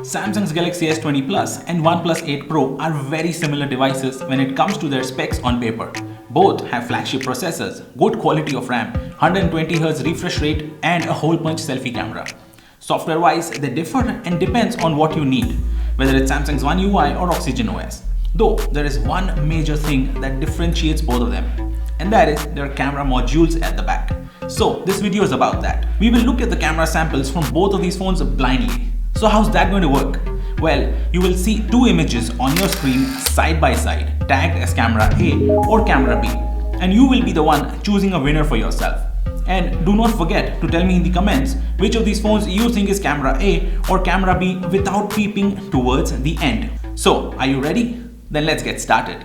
Samsung's Galaxy S20 Plus and OnePlus 8 Pro are very similar devices when it comes to their specs on paper. Both have flagship processors, good quality of RAM, 120Hz refresh rate and a hole punch selfie camera. Software-wise, they differ and depends on what you need, whether it's Samsung's One UI or Oxygen OS. Though there is one major thing that differentiates both of them, and that is their camera modules at the back. So this video is about that. We will look at the camera samples from both of these phones blindly. So how's that going to work? Well, you will see two images on your screen side by side, tagged as camera A or camera B, and you will be the one choosing a winner for yourself. And do not forget to tell me in the comments which of these phones you think is camera A or camera B without peeping towards the end. So, are you ready? Then let's get started.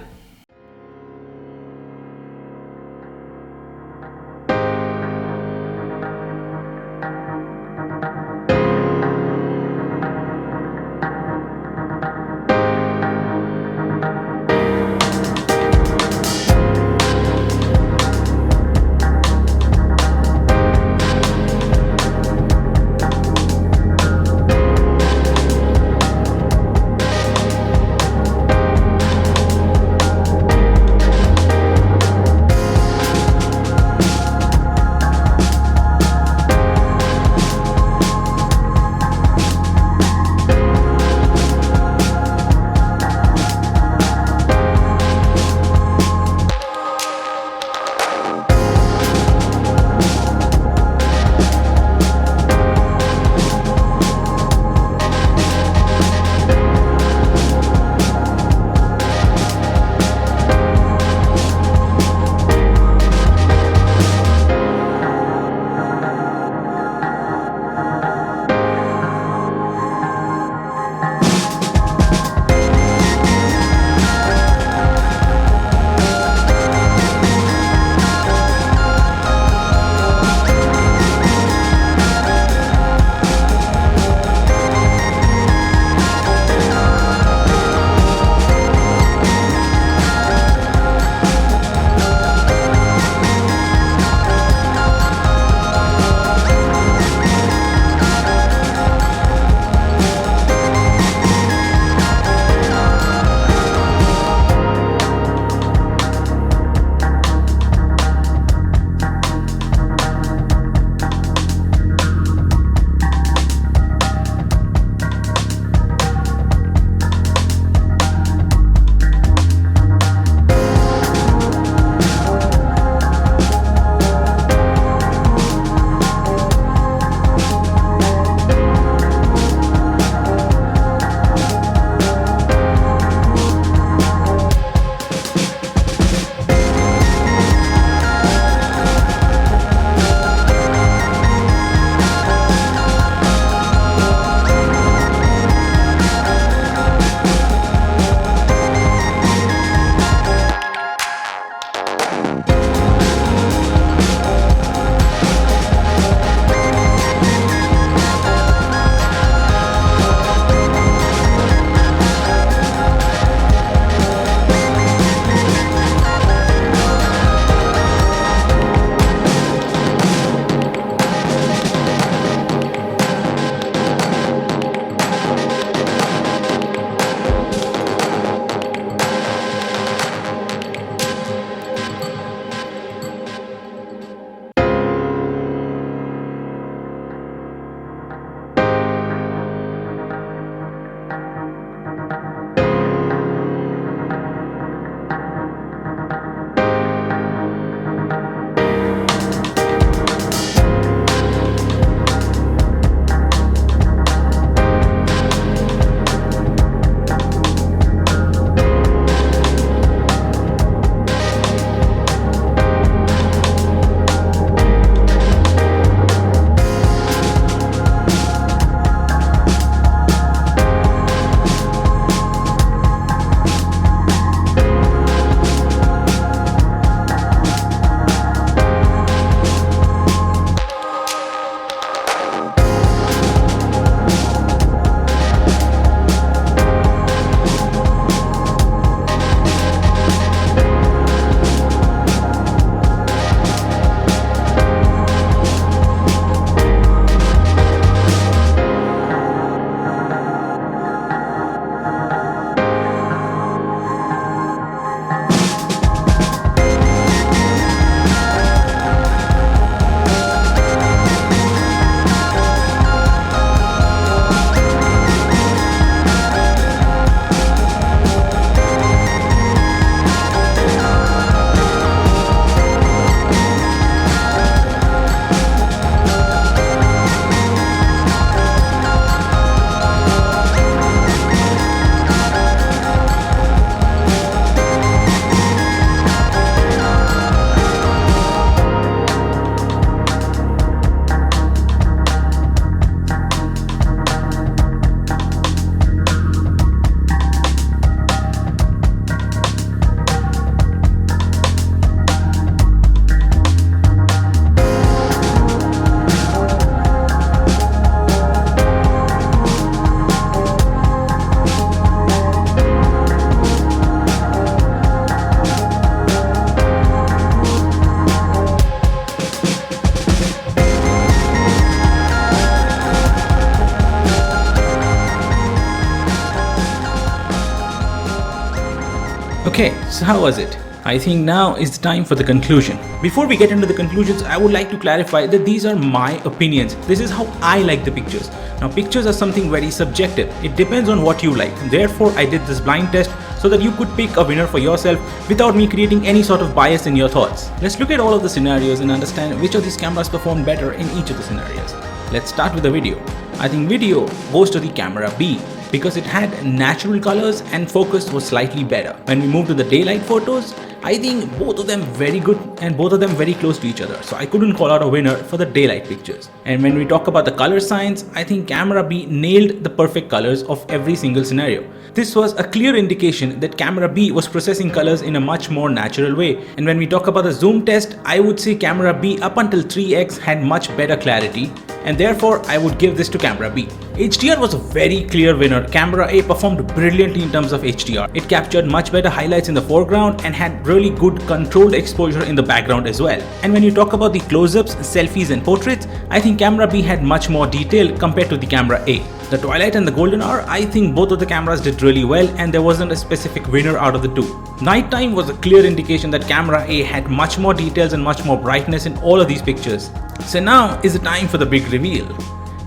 Okay, so how was it? I think now is the time for the conclusion. Before we get into the conclusions, I would like to clarify that these are my opinions. This is how I like the pictures. Now, pictures are something very subjective. It depends on what you like. Therefore, I did this blind test so that you could pick a winner for yourself without me creating any sort of bias in your thoughts. Let's look at all of the scenarios and understand which of these cameras performed better in each of the scenarios. Let's start with the video. I think video goes to the camera B because it had natural colors and focus was slightly better. When we move to the daylight photos, I think both of them very good and both of them very close to each other. So I couldn't call out a winner for the daylight pictures. And when we talk about the color science, I think camera B nailed the perfect colors of every single scenario. This was a clear indication that camera B was processing colors in a much more natural way. And when we talk about the zoom test, I would say camera B up until 3x had much better clarity, and therefore I would give this to camera B. HDR was a very clear winner. Camera A performed brilliantly in terms of HDR. It captured much better highlights in the foreground and had really good controlled exposure in the background as well. And when you talk about the close-ups, selfies and portraits, I think camera B had much more detail compared to the camera A. The twilight and the golden hour, I think both of the cameras did really well and there wasn't a specific winner out of the two. Nighttime was a clear indication that camera A had much more details and much more brightness in all of these pictures. So now is the time for the big reveal.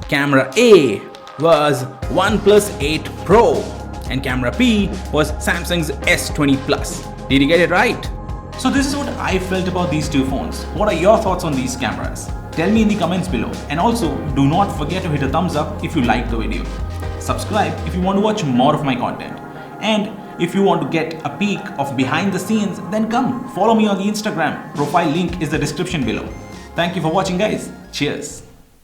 Camera A was OnePlus 8 Pro and camera B was Samsung's S20 Plus. Did you get it right? So this is what I felt about these two phones. What are your thoughts on these cameras? Tell me in the comments below, and also do not forget to hit a thumbs up if you liked the video. Subscribe if you want to watch more of my content. And if you want to get a peek of behind the scenes, then come follow me on the Instagram. Profile link is the description below. Thank you for watching, guys. Cheers.